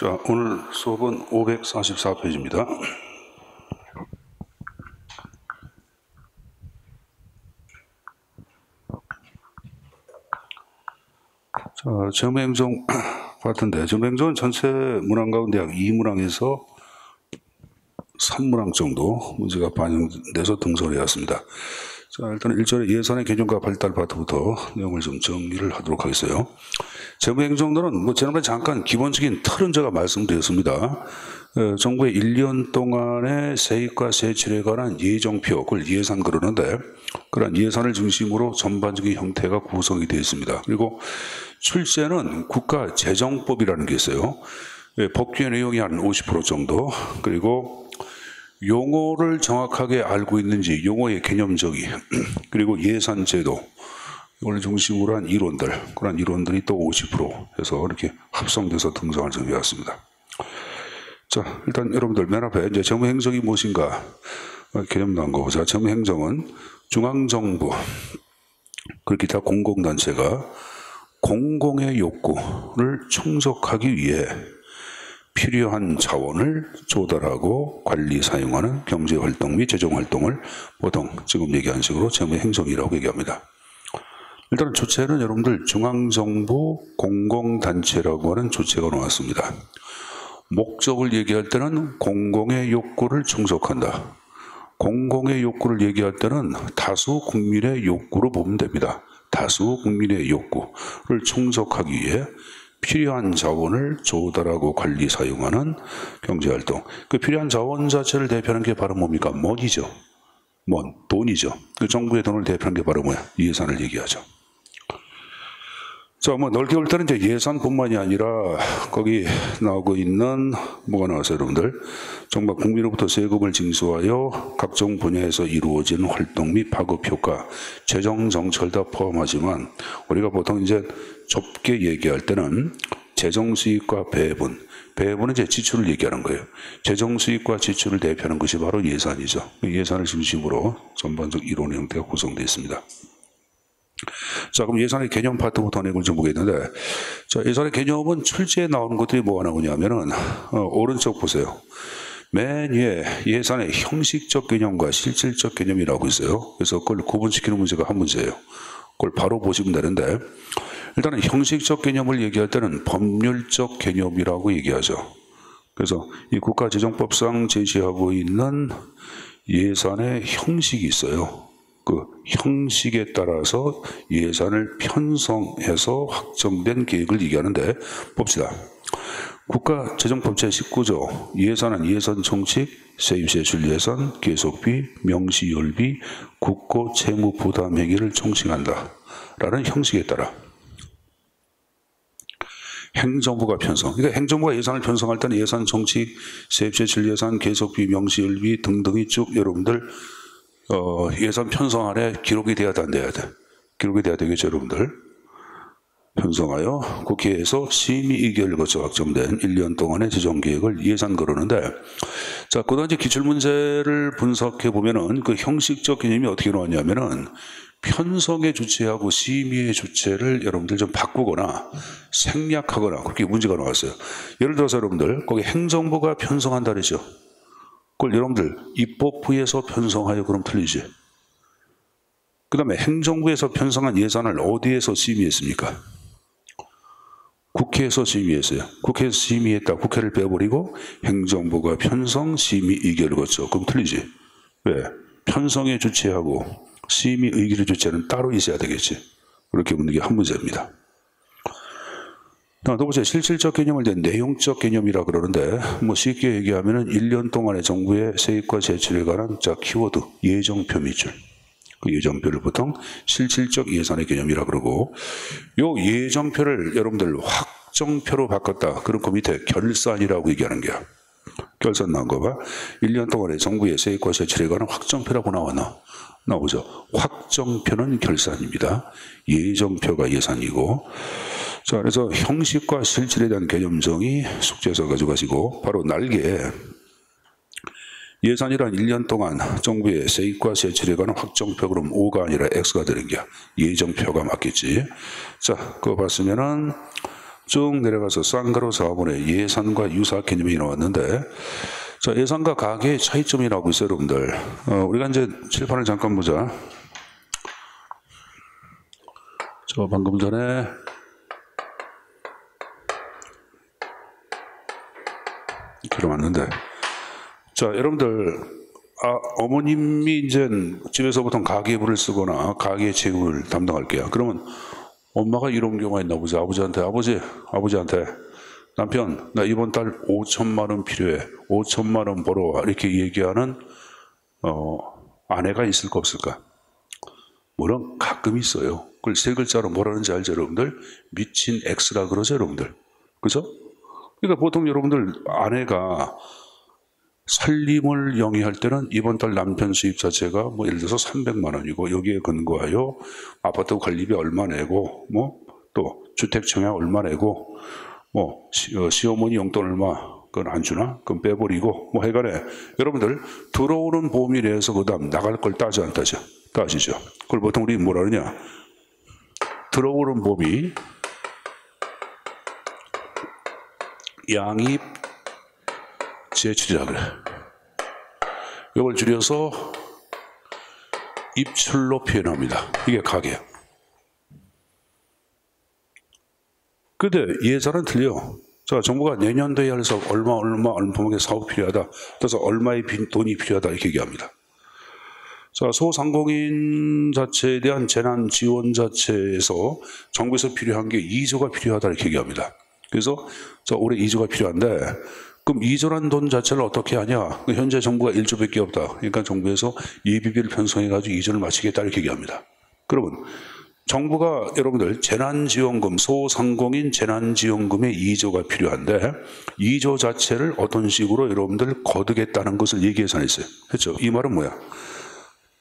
자, 오늘 수업은 544페이지입니다. 자, 정행정 파트인데, 정행정은 전체 문항 가운데 약 2문항에서 3문항 정도 문제가 반영돼서 등설해 왔습니다. 자, 일단 1절에 예산의 개념과 발달 파트부터 내용을 좀 정리를 하도록 하겠어요. 재무행정론은 지난번에 잠깐 기본적인 틀은 제가 말씀드렸습니다. 정부의 1년 동안의 세입과 세출에 관한 예정표, 그걸 예산 그러는데, 그런 예산을 중심으로 전반적인 형태가 구성이 되어 있습니다. 그리고 출제는 국가재정법이라는 게 있어요. 법규의 내용이 한 50% 정도, 그리고 용어를 정확하게 알고 있는지 용어의 개념적이, 그리고 예산제도, 이걸 중심으로 한 이론들, 그런 이론들이 또 50% 해서 이렇게 합성돼서 등장할 정도였습니다. 자, 일단 여러분들 맨 앞에 이제 재무행정이 무엇인가 개념 나온 거 보자. 재무행정은 중앙정부, 그 기타 공공단체가 공공의 욕구를 충족하기 위해 필요한 자원을 조달하고 관리 사용하는 경제활동 및 재정활동을 보통 지금 얘기한 식으로 재무행정이라고 얘기합니다. 일단 주체는 여러분들 중앙정부 공공단체라고 하는 주체가 나왔습니다. 목적을 얘기할 때는 공공의 욕구를 충족한다. 공공의 욕구를 얘기할 때는 다수 국민의 욕구로 보면 됩니다. 다수 국민의 욕구를 충족하기 위해 필요한 자원을 조달하고 관리 사용하는 경제활동. 그 필요한 자원 자체를 대표하는 게 바로 뭡니까? money죠. 돈이죠. 그 정부의 돈을 대표하는 게 바로 뭐야? 예산을 얘기하죠. 자, 넓게 볼 때는 이제 예산뿐만이 아니라 거기 나오고 있는 뭐가 나왔어요, 여러분들? 정부 국민으로부터 세금을 징수하여 각종 분야에서 이루어지는 활동 및 파급 효과, 재정 정책을 다 포함하지만 우리가 보통 이제 좁게 얘기할 때는 재정 수입과 배분은 이제 지출을 얘기하는 거예요. 재정 수입과 지출을 대표하는 것이 바로 예산이죠. 예산을 중심으로 전반적 이론 형태가 구성되어 있습니다. 자, 그럼 예산의 개념 파트부터 내용을 좀 보겠는데, 자, 예산의 개념은 출제에 나오는 것들이 뭐가 나오냐면은, 오른쪽 보세요. 맨 위에 예산의 형식적 개념과 실질적 개념이라고 있어요. 그래서 그걸 구분시키는 문제가 한 문제예요. 그걸 바로 보시면 되는데, 일단은 형식적 개념을 얘기할 때는 법률적 개념이라고 얘기하죠. 그래서 이 국가재정법상 제시하고 있는 예산의 형식이 있어요. 그 형식에 따라서 예산을 편성해서 확정된 계획을 얘기하는데, 봅시다. 국가재정법 제19조 예산은 예산 총칙, 세입세출 예산, 계속비, 명시열비, 국고 채무 부담 행위를 총칙한다 라는 형식에 따라 행정부가 편성, 그러니까 행정부가 예산을 편성할 때는 예산 총칙, 세입세출 예산, 계속비, 명시열비 등등이 쭉 여러분들 예산 편성안에 기록이 돼야 돼, 안 돼야 돼? 기록이 돼야 되겠죠, 여러분들? 편성하여 국회에서 심의 의결을 거쳐 확정된 1년 동안의 재정계획을 예산 그러는데, 자, 그 다음 이제 기출문제를 분석해 보면은 그 형식적 개념이 어떻게 나왔냐면은 편성의 주체하고 심의의 주체를 여러분들 좀 바꾸거나 생략하거나 그렇게 문제가 나왔어요. 예를 들어서 여러분들, 거기 행정부가 편성한다 그러죠. 그걸 여러분들 입법부에서 편성하여 그럼 틀리지. 그 다음에 행정부에서 편성한 예산을 어디에서 심의했습니까? 국회에서 심의했어요. 국회에서 심의했다. 국회를 빼버리고 행정부가 편성, 심의, 의결을 거쳐. 그럼 틀리지. 왜? 편성의 주체하고 심의, 의결의 주체는 따로 있어야 되겠지. 그렇게 묻는 게 한 문제입니다. 또 보세요. 실질적 개념을 이제 내용적 개념이라 그러는데, 쉽게 얘기하면은 1년 동안의 정부의 세입과 제출에 관한 키워드, 예정표 밑줄. 그 예정표를 보통 실질적 예산의 개념이라 그러고, 요 예정표를 여러분들 확정표로 바꿨다. 그럼 그 밑에 결산이라고 얘기하는 거야. 결산 나온 거 봐. 1년 동안의 정부의 세입과 제출에 관한 확정표라고 나오죠. 확정표는 결산입니다. 예정표가 예산이고, 자, 그래서 형식과 실질에 대한 개념 정의 숙제에서 가져가시고, 바로 날개. 예산이란 1년 동안 정부의 세입과 세출에 관한 확정표, 그럼 O가 아니라 X가 되는 게 예정표가 맞겠지. 자, 그거 봤으면은 쭉 내려가서 쌍가로 4번에 예산과 유사 개념이 나왔는데, 자, 예산과 가계의 차이점이 나오고 있어요, 여러분들. 우리가 이제 칠판을 잠깐 보자. 저 방금 전에 들어왔는데, 자, 여러분들, 어머님이 이제 집에서 보통 가계부를 쓰거나 가계 재무를 담당할게요. 그러면 엄마가 이런 경우가 있나 보자. 아버지한테 남편, 나 이번 달 5천만 원 필요해. 5천만 원 벌어와. 이렇게 얘기하는 아내가 있을까 없을까? 물론 가끔 있어요. 그걸 세 글자로 뭐라는지 알죠, 여러분들? 미친 X라 그러죠, 여러분들. 그죠? 그러니까 보통 여러분들 아내가 살림을 영위할 때는 이번 달 남편 수입 자체가 뭐 예를 들어서 300만 원이고 여기에 근거하여 아파트 관리비 얼마 내고 뭐 또 주택 청약 얼마 내고 뭐 시어머니 용돈 얼마 그건 안 주나? 그건 빼버리고 뭐 해간에 여러분들 들어오는 보험에 대해서 그다음 나갈 걸 따져 안 따져? 따지죠. 그걸 보통 우리 뭐라 그러냐? 들어오는 보험이 양입 제출이라 그래. 이걸 줄여서 입출로 표현합니다. 이게 가계야. 근데 예산은 틀려. 자, 정부가 내년도에 해서 얼마만큼 사업 필요하다. 그래서 얼마의 돈이 필요하다 이렇게 얘기합니다. 자, 소상공인 자체에 대한 재난 지원 자체에서 정부에서 필요한 게 2조가 필요하다 이렇게 얘기합니다. 그래서 자, 올해 2조가 필요한데 그럼 2조란 돈 자체를 어떻게 하냐? 현재 정부가 1조밖에 없다. 그러니까 정부에서 예비비를 편성해가지고 2조를 마치겠다 이렇게 얘기합니다. 그러면 정부가 여러분들 재난지원금, 소상공인 재난지원금에 2조가 필요한데 2조 자체를 어떤 식으로 여러분들 거두겠다는 것을 얘기해서 했어요. 그렇죠? 이 말은 뭐야?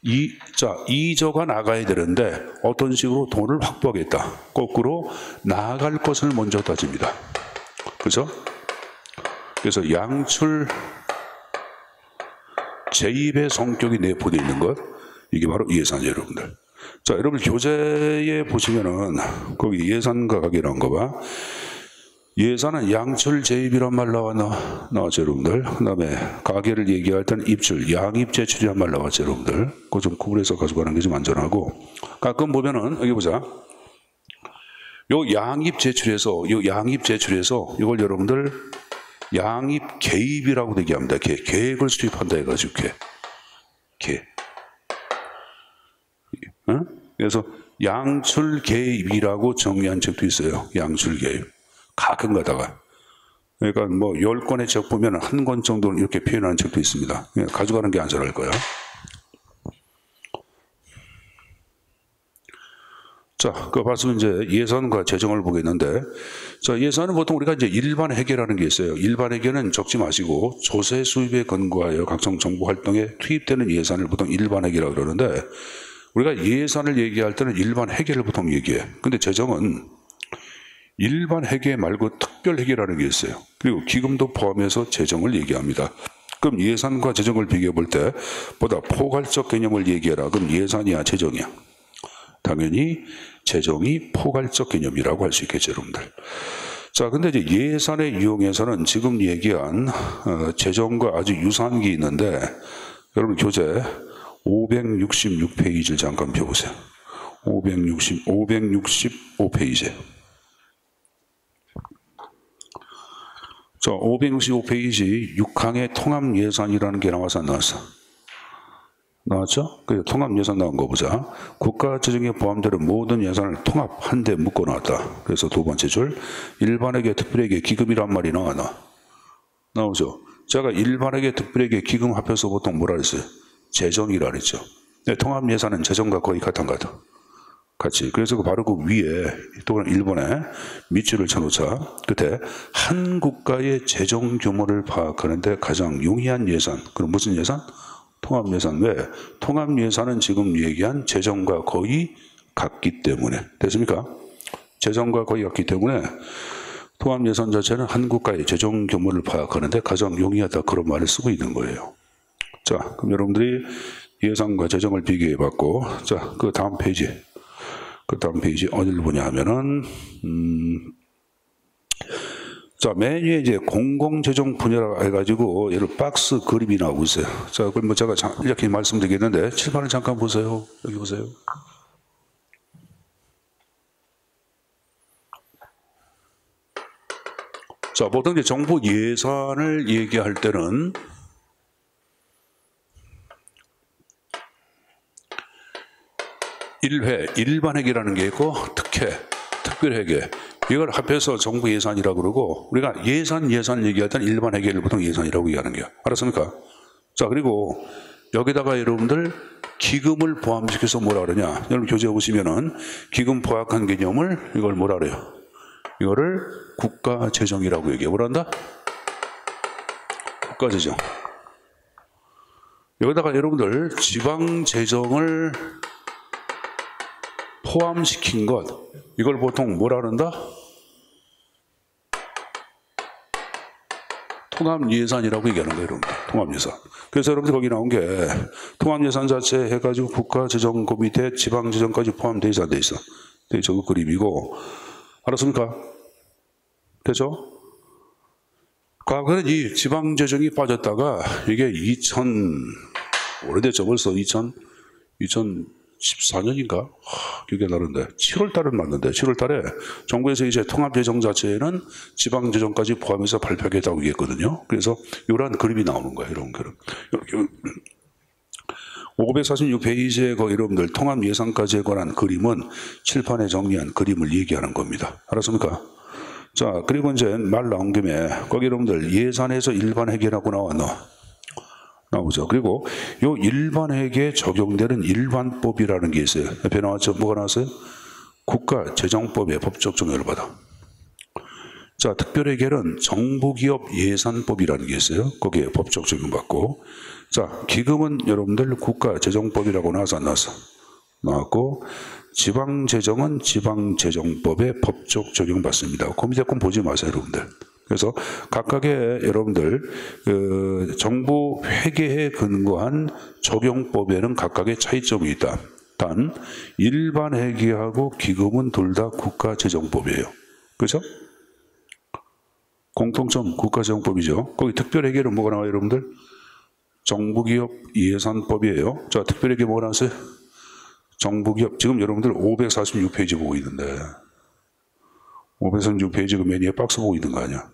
2조가 나가야 되는데 어떤 식으로 돈을 확보하겠다. 거꾸로 나갈 것을 먼저 따집니다. 그렇죠? 그래서 양출 재입의 성격이 내포되어 있는 것, 이게 바로 예산이에요, 여러분들. 자, 여러분 교재에 보시면은 거기 예산과 가계라는 거 봐. 예산은 양출 재입이란 말 나왔죠, 여러분들. 그 다음에 가계를 얘기할 때는 입출, 양입 제출이란 말 나왔죠, 여러분들. 그거 좀 구분해서 가져가는 게 좀 안전하고. 가끔 보면은 여기 보자. 요 양입 제출에서 이걸 여러분들 양입 개입이라고 얘기합니다. 계획을 수립한다 해가지고 개. 어? 그래서 양출 개입이라고 정리한 책도 있어요. 양출 개입. 가끔 가다가. 그러니까 뭐 10권의 책 보면 한 권 정도는 이렇게 표현하는 책도 있습니다. 가져가는 게 안전할 거야. 자, 그 봤으면 이제 예산과 재정을 보겠는데, 자, 예산은 보통 우리가 이제 일반 회계라는 게 있어요. 일반 회계는 적지 마시고 조세 수입에 근거하여 각종 정부 활동에 투입되는 예산을 보통 일반 회계라고 그러는데, 우리가 예산을 얘기할 때는 일반 회계를 보통 얘기해. 근데 재정은 일반 회계 말고 특별 회계라는 게 있어요. 그리고 기금도 포함해서 재정을 얘기합니다. 그럼 예산과 재정을 비교해 볼 때 보다 포괄적 개념을 얘기해라. 그럼 예산이야, 재정이야? 당연히 재정이 포괄적 개념이라고 할 수 있겠죠, 여러분들. 자, 근데 이제 예산의 유형에서는 지금 얘기한 재정과 아주 유사한 게 있는데, 여러분 교재 566페이지를 잠깐 펴보세요. 565페이지. 자, 565페이지 6항의 통합예산이라는 게 나와서 안 나왔어? 나왔죠? 그 통합예산 나온 거 보자. 국가재정에 포함되는 모든 예산을 통합 한 대 묶어 놨다. 그래서 두 번째 줄 일반회계 특별회계 기금이란 말이 나오죠. 제가 일반회계 특별회계 기금 합해서 보통 뭐라 그랬어요? 재정이라 그랬죠. 통합예산은 재정과 거의 같은 것 같아. 같이. 그래서 바로 그 위에 또 1번에 밑줄을 쳐놓자. 끝에 한 국가의 재정 규모를 파악하는데 가장 용이한 예산. 그럼 무슨 예산? 통합예산. 왜? 통합예산은 지금 얘기한 재정과 거의 같기 때문에. 됐습니까? 재정과 거의 같기 때문에 통합예산 자체는 한 국가의 재정 규모를 파악하는데 가장 용이하다. 그런 말을 쓰고 있는 거예요. 자, 그럼 여러분들이 예산과 재정을 비교해 봤고, 자, 그 다음 페이지 어디를 보냐 하면은, 자, 맨 위에 이제 공공재정 분야라 해가지고 얘를 박스 그림이 나오고 있어요. 자, 그럼 뭐 제가 이렇게 말씀드리겠는데 칠판을 잠깐 보세요. 여기 보세요. 자, 보통 이제 정부 예산을 얘기할 때는 일반회계라는 게 있고 특별회계. 이걸 합해서 정부 예산이라고 그러고 우리가 예산을 얘기할 때는 일반회계를 보통 예산이라고 얘기하는 거야. 알았습니까? 자, 그리고 여기다가 여러분들 기금을 포함시켜서 뭐라 그러냐. 여러분 교재에 보시면은 기금 포함한 개념을 이걸 뭐라 그래요? 이거를 국가재정이라고 얘기해. 뭐라 한다? 국가재정. 여기다가 여러분들 지방재정을 포함시킨 것, 이걸 보통 뭐라 그런다? 통합예산이라고 얘기하는 거예요, 여러분. 통합예산. 그래서 여러분들 거기 나온 게 통합예산 자체 해가지고 국가재정고 밑에 지방재정까지 포함되어 있어, 안 돼 있어? 네, 저거 그림이고. 알았습니까? 됐죠? 과거에는 이 지방재정이 빠졌다가 이게 오래됐죠, 벌써 2014년인가? 기억이 나는데 7월 달에 났는데 7월 달에 정부에서 이제 통합재정 자체에는 지방재정까지 포함해서 발표하겠다고 얘기했거든요. 그래서 이러한 그림이 나오는 거예요. 이런 그림. 546페이지에 그 여러분들 통합예산까지에 관한 그림은 칠판에 정리한 그림을 얘기하는 겁니다. 알았습니까? 자, 그리고 이제 말 나온 김에 거기 여러분들 예산에서 일반회계라고 나오죠. 그리고 요 일반회계에 적용되는 일반법이라는 게 있어요. 옆에 나왔죠? 뭐가 나왔어요? 국가재정법의 법적 적용을 받아. 자, 특별회계는 정부기업 예산법이라는 게 있어요. 거기에 법적 적용받고. 자, 기금은 여러분들 국가재정법이라고 나와서 안 나왔어? 나왔고, 지방재정은 지방재정법의 법적 적용받습니다. 그 밑에 건 보지 마세요, 여러분들. 그래서 각각의 여러분들 정부 회계에 근거한 적용법에는 각각의 차이점이 있다. 단 일반 회계하고 기금은 둘 다 국가재정법이에요. 그렇죠? 공통점 국가재정법이죠. 거기 특별회계는 뭐가 나와요, 여러분들? 정부기업 예산법이에요. 자, 특별회계 뭐가 나왔어요? 정부기업. 지금 여러분들 546페이지 보고 있는데 546페이지 그 맨 위에 박스 보고 있는 거 아니야?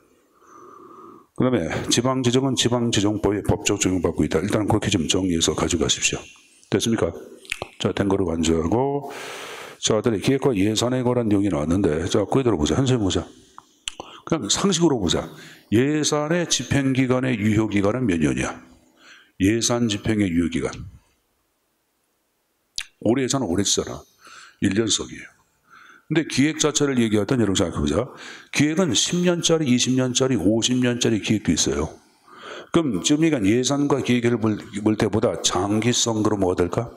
그 다음에 지방재정은 지방재정법의 법적 적용받고 있다. 일단 그렇게 좀 정리해서 가져가십시오. 됐습니까? 자, 된 거를 완주하고, 자, 기획과 예산에 관한 내용이 나왔는데, 자, 그대로 보자. 한번 보자. 그냥 상식으로 보자. 예산의 집행기간의 유효기간은 몇 년이야? 예산 집행의 유효기간. 올해 예산은 오래 쓰잖아. 1년석이에요. 근데 기획 자체를 얘기할 때 여러분 생각해보자. 기획은 10년짜리, 20년짜리, 50년짜리 기획도 있어요. 그럼 지금 얘기한 예산과 기획을 볼 때보다 장기성 그럼 뭐가 될까?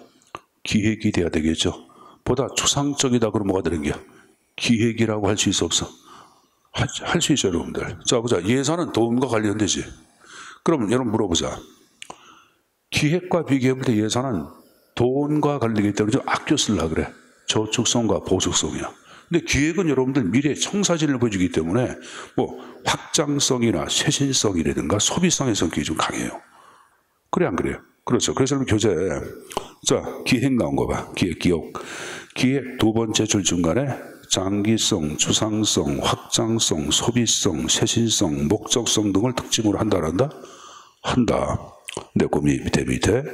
기획이 돼야 되겠죠. 보다 추상적이다 그럼 뭐가 되는 거야? 기획이라고 할 수 있어 없어? 할 수 있어요, 여러분들. 자, 보자. 예산은 돈과 관련되지. 그럼 여러분 물어보자. 기획과 비교해볼 때 예산은 돈과 관련되기 때문에 좀 아껴 쓰려고 그래. 저축성과 보수성이야. 근데 기획은 여러분들 미래의 청사진을 보여주기 때문에 뭐 확장성이나 쇄신성이라든가 소비성의 성격이 좀 강해요. 그래 안 그래요? 그렇죠. 그래서 교재 자, 기획 나온 거 봐. 기획 두 번째 줄 중간에 장기성, 추상성, 확장성, 소비성, 쇄신성, 목적성 등을 특징으로 한다. 근데 그 밑에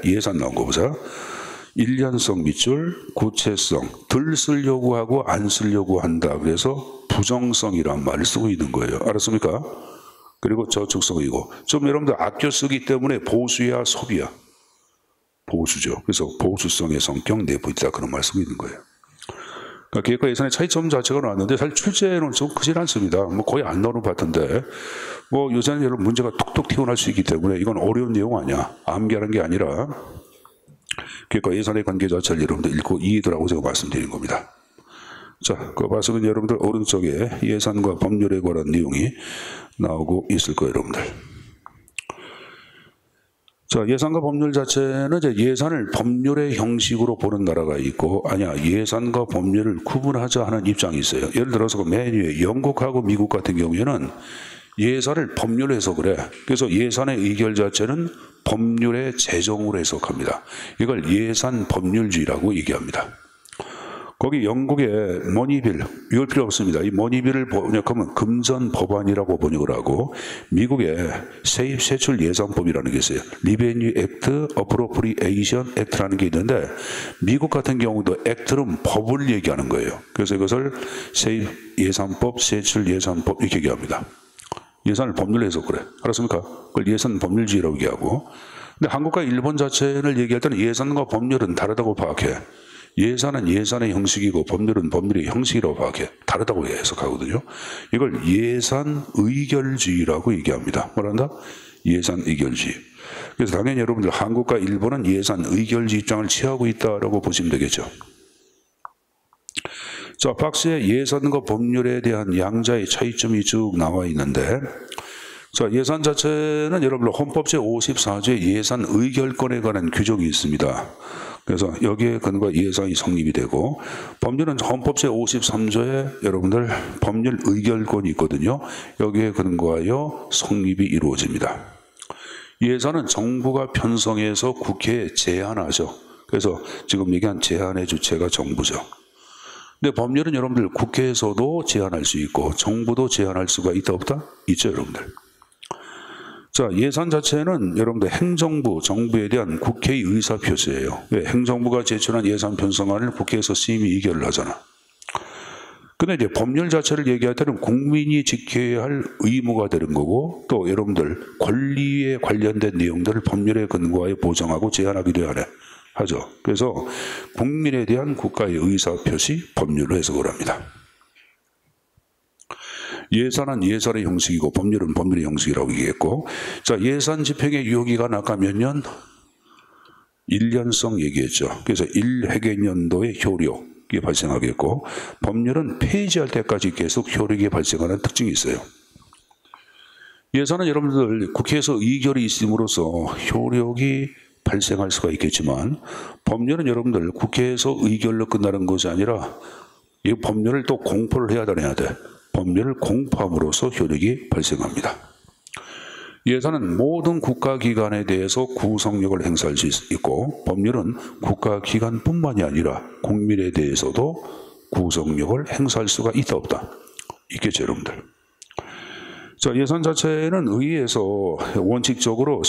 예산 나온 거 보자. 일련성 밑줄, 구체성, 덜 쓰려고 하고 안 쓰려고 한다. 그래서 부정성이란 말을 쓰고 있는 거예요. 알았습니까? 그리고 저축성이고. 좀 여러분들 아껴 쓰기 때문에 보수야, 소비야? 보수죠. 그래서 보수성의 성격 내포 있다. 그런 말 쓰고 있는 거예요. 그러니까 기획과 예산의 차이점 자체가 나왔는데 사실 출제는 좀 크질 않습니다. 뭐 거의 안 나오는 것 같은데 뭐 요새는 여러분 문제가 툭툭 튀어나올 수 있기 때문에 이건 어려운 내용 아니야. 암기하는 게 아니라 기획과 예산의 관계 자체를 여러분들 읽고 이해하라고 제가 말씀드린 겁니다. 자, 그 말씀은 여러분들 오른쪽에 예산과 법률에 관한 내용이 나오고 있을 거예요, 여러분들. 자, 예산과 법률 자체는 이제 예산을 법률의 형식으로 보는 나라가 있고, 아니야, 예산과 법률을 구분하자 하는 입장이 있어요. 예를 들어서 맨 위에 영국하고 미국 같은 경우에는 예산을 법률로 해석을 해. 그래서 예산의 의결 자체는 법률의 제정으로 해석합니다. 이걸 예산 법률주의라고 얘기합니다. 거기 영국의 머니빌, 이걸 필요 없습니다. 이 머니빌을 번역하면 금전 법안이라고 번역을 하고, 미국의 세입 세출 예산법이라는 게 있어요. 리베뉴 액트, 어프로프리에이션 액트라는 게 있는데, 미국 같은 경우도 액트는 법을 얘기하는 거예요. 그래서 이것을 세입 예산법, 세출 예산법 이렇게 얘기합니다. 예산을 법률로 해서 그래. 알았습니까? 그걸 예산 법률주의라고 얘기하고. 근데 한국과 일본 자체를 얘기할 때는 예산과 법률은 다르다고 파악해. 예산은 예산의 형식이고 법률은 법률의 형식이라고 파악해. 다르다고 해석하거든요. 이걸 예산 의결주의라고 얘기합니다. 뭐란다? 예산 의결주의. 그래서 당연히 여러분들 한국과 일본은 예산 의결주의 입장을 취하고 있다라고 보시면 되겠죠. 자, 박스에 예산과 법률에 대한 양자의 차이점이 쭉 나와 있는데, 자, 예산 자체는 여러분들 헌법 제54조의 예산 의결권에 관한 규정이 있습니다. 그래서 여기에 근거 예산이 성립이 되고, 법률은 헌법 제53조에 여러분들 법률 의결권이 있거든요. 여기에 근거하여 성립이 이루어집니다. 예산은 정부가 편성해서 국회에 제안하죠. 그래서 지금 얘기한 제안의 주체가 정부죠. 근데 법률은 여러분들 국회에서도 제안할 수 있고 정부도 제안할 수가 있다 없다? 있죠, 여러분들. 자, 예산 자체는 여러분들 행정부, 정부에 대한 국회의 의사표시예요. 왜? 행정부가 제출한 예산 편성안을 국회에서 심의 의결을 하잖아. 근데 이제 법률 자체를 얘기할 때는 국민이 지켜야 할 의무가 되는 거고, 또 여러분들 권리에 관련된 내용들을 법률에 근거하여 보장하고 제안하기도 하죠. 그래서 국민에 대한 국가의 의사표시 법률로 해석을 합니다. 예산은 예산의 형식이고 법률은 법률의 형식이라고 얘기했고, 자, 예산 집행의 유효기간 아까 몇 년? 1년성 얘기했죠. 그래서 1회계년도의 효력이 발생하겠고, 법률은 폐지할 때까지 계속 효력이 발생하는 특징이 있어요. 예산은 여러분들 국회에서 의결이 있음으로써 효력이 발생할 수가 있겠지만, 법률은 여러분들 국회에서 의결로 끝나는 것이 아니라 이 법률을 또 공포를 해야 돼. 법률을 공포함으로써 효력이 발생합니다. 예산은 모든 국가기관에 대해서 구속력을 행사할 수 있고, 법률은 국가기관뿐만이 아니라 국민에 대해서도 구속력을 행사할 수가 있다 없다? 있겠죠, 여러분들. 자, 예산 자체는 의회에서 원칙적으로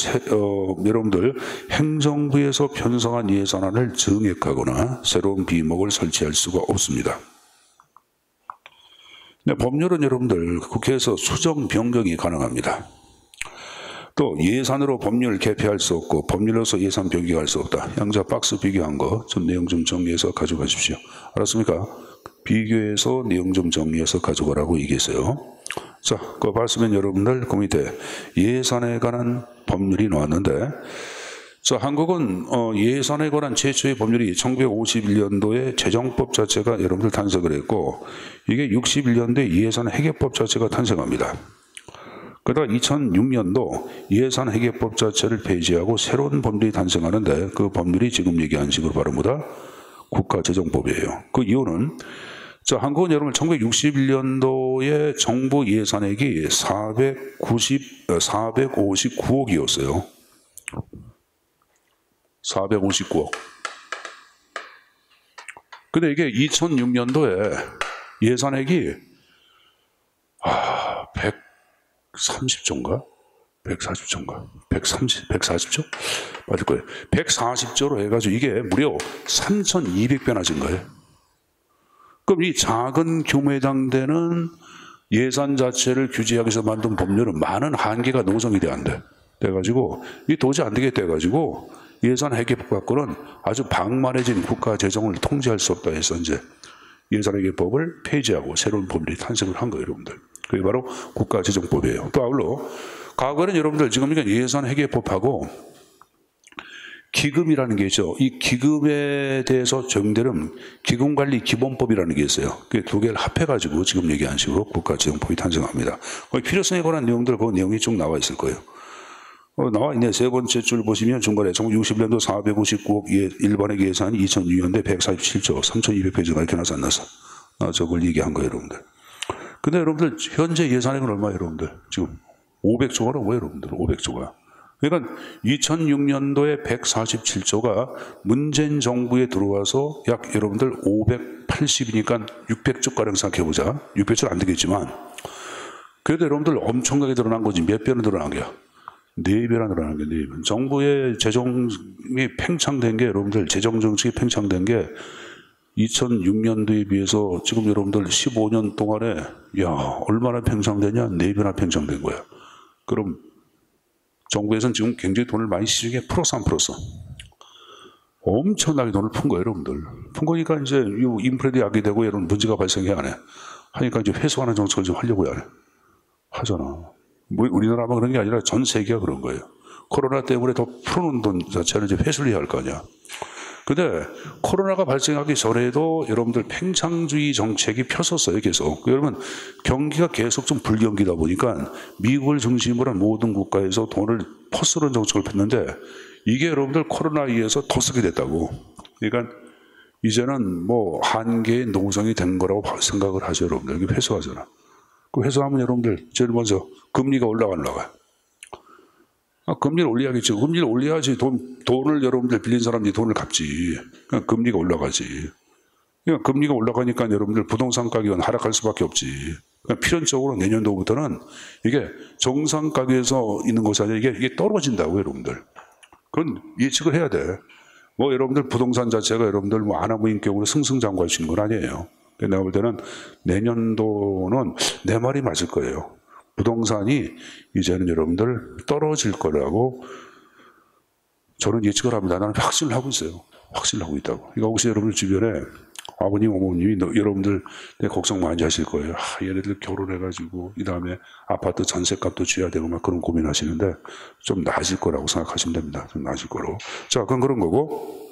여러분들 행정부에서 편성한 예산안을 증액하거나 새로운 비목을 설치할 수가 없습니다. 근데 법률은 여러분들 국회에서 수정 변경이 가능합니다. 또 예산으로 법률을 개폐할 수 없고 법률로서 예산 변경할 수 없다. 양자 박스 비교한 거 좀 내용 좀 정리해서 가져가십시오. 알았습니까? 비교해서 내용 좀 정리해서 가져가라고 얘기했어요. 자, 그거 봤으면 여러분들 그 밑에 예산에 관한 법률이 나왔는데, 자, 한국은 예산에 관한 최초의 법률이 1951년도에 재정법 자체가 여러분들 탄생을 했고, 이게 61년도에 예산 회계법 자체가 탄생합니다. 그러다가 2006년도 예산 회계법 자체를 폐지하고 새로운 법률이 탄생하는데, 그 법률이 지금 얘기한 식으로 바로 뭐다? 국가재정법이에요. 그 이유는, 자, 한국은 여러분 1961년도에 정부 예산액이 459억이었어요. 459억. 근데 이게 2006년도에 예산액이 130조인가? 140조인가? 140조? 맞을 거예요. 140조로 해가지고 이게 무려 3,200배나 진 거예요. 그럼 이 작은 규모에 해당되는 예산 자체를 규제하기 위해서 만든 법률은 많은 한계가 노정이 돼가지고 이 도저히 안 되겠다 해가지고 예산 회계법 갖고는 아주 방만해진 국가 재정을 통제할 수 없다 해서 이제 예산 회계법을 폐지하고 새로운 법률이 탄생을 한 거예요, 여러분들. 그게 바로 국가재정법이에요. 또 아울러 과거에는 여러분들 지금 예산 회계법하고 기금이라는 게 있죠. 이 기금에 대해서 적용되는 기금관리 기본법이라는 게 있어요. 그 두 개를 합해가지고 지금 얘기한 식으로 국가재정법이 탄생합니다. 필요성에 관한 내용들 그 내용이 쭉 나와 있을 거예요. 나와 있네. 세 번째 줄 보시면 중간에 1960년도 459억 일반액 예산이 2006년도에 147조 3,200페이지가 이렇게 나서 안 나서 저걸 얘기한 거예요, 여러분들. 근데 여러분들 현재 예산액은 얼마예요, 여러분들? 지금 500조가로 뭐예요, 여러분들? 500조가. 그러니까 2006년도에 147조가 문재인 정부에 들어와서 약 여러분들 580이니까 600조가량 생각해보자. 600조는 안 되겠지만 그래도 여러분들 엄청나게 늘어난 거지. 몇 배나 늘어난 거야? 4배나 늘어난 게 4배. 정부의 재정이 팽창된 게 여러분들 재정 정책이 팽창된 게 2006년도에 비해서 지금 여러분들 15년 동안에 야 얼마나 팽창되냐? 4배나 팽창된 거야. 그럼 정부에서는 지금 굉장히 돈을 많이 시중에 풀었어 안 풀었어? 엄청나게 돈을 푼 거예요, 여러분들. 푼 거니까 이제 인플레도 야기되고 이런 문제가 발생해야 안 해. 하니까 이제 회수하는 정책을 좀 하려고 해. 하잖아. 뭐 우리나라만 그런 게 아니라 전 세계가 그런 거예요. 코로나 때문에 더 풀어놓은 돈 자체를 이제 회수를 해야 할 거 아니야. 근데 코로나가 발생하기 전에도 여러분들 팽창주의 정책이 폈었어요, 계속. 여러분, 경기가 계속 좀 불경기다 보니까 미국을 중심으로 한 모든 국가에서 돈을 퍼쓰는 정책을 폈는데 이게 여러분들 코로나에 의해서 더 쓰게 됐다고. 그러니까 이제는 뭐 한계의 노정이 된 거라고 생각을 하죠, 여러분들. 이게 회수하잖아. 그 회수하면 여러분들 제일 먼저 금리가 올라가요. 금리를 올려야겠죠. 금리를 올려야지 돈을 여러분들 빌린 사람들이 돈을 갚지. 그러니까 금리가 올라가지. 그러니까 금리가 올라가니까 여러분들 부동산 가격은 하락할 수밖에 없지. 그러니까 필연적으로 내년도부터는 이게 정상 가격에서 있는 것이 아니라 이게 떨어진다고 여러분들. 그건 예측을 해야 돼. 뭐 여러분들 부동산 자체가 여러분들 뭐 안하무인격으로 승승장구할 수 있는 건 아니에요. 내가 볼 때는 내년도는 내 말이 맞을 거예요. 부동산이 이제는 여러분들 떨어질 거라고 저는 예측을 합니다. 나는 확신을 하고 있어요. 확신을 하고 있다고. 그러니까 혹시 여러분들 주변에 아버님, 어머님이 여러분들 걱정 많이 하실 거예요. 얘네들 결혼해가지고 이 다음에 아파트 전세값도 줘야 되고 막 그런 고민하시는데 좀 나아질 거라고 생각하시면 됩니다. 좀 나아질 거로. 자, 그건 그런 거고.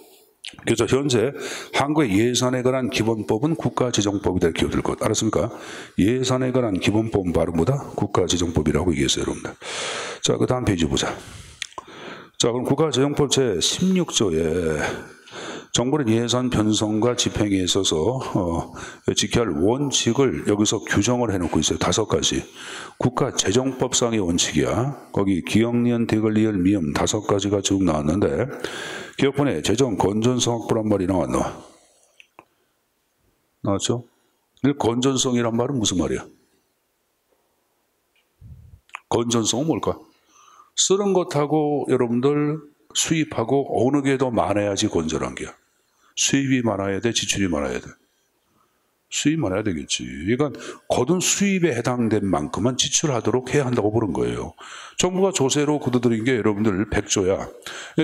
그래서 현재 한국의 예산에 관한 기본법은 국가재정법이다 이렇게 될 것. 알았습니까? 예산에 관한 기본법은 바로 뭐다? 국가재정법이라고 얘기했어요, 여러분들. 자, 그 다음 페이지 보자. 자, 그럼 국가재정법 제16조에 정부는 예산 편성과 집행에 있어서 지켜야 할 원칙을 여기서 규정을 해놓고 있어요. 5가지. 국가재정법상의 원칙이야. 거기 기억니은, 디귿리을, 미음 5가지가 쭉 나왔는데 기업본에 재정 건전성 확보란 말이 나왔나? 나왔죠? 건전성이란 말은 무슨 말이야? 건전성은 뭘까? 쓰는 것하고 여러분들 수입하고 어느 게 더 많아야지 건전한 게야. 수입이 많아야 돼, 지출이 많아야 돼. 수입이 많아야 되겠지. 그러니까 거둔 수입에 해당된 만큼만 지출하도록 해야 한다고 보는 거예요. 정부가 조세로 거둬들인 게 여러분들 100조야.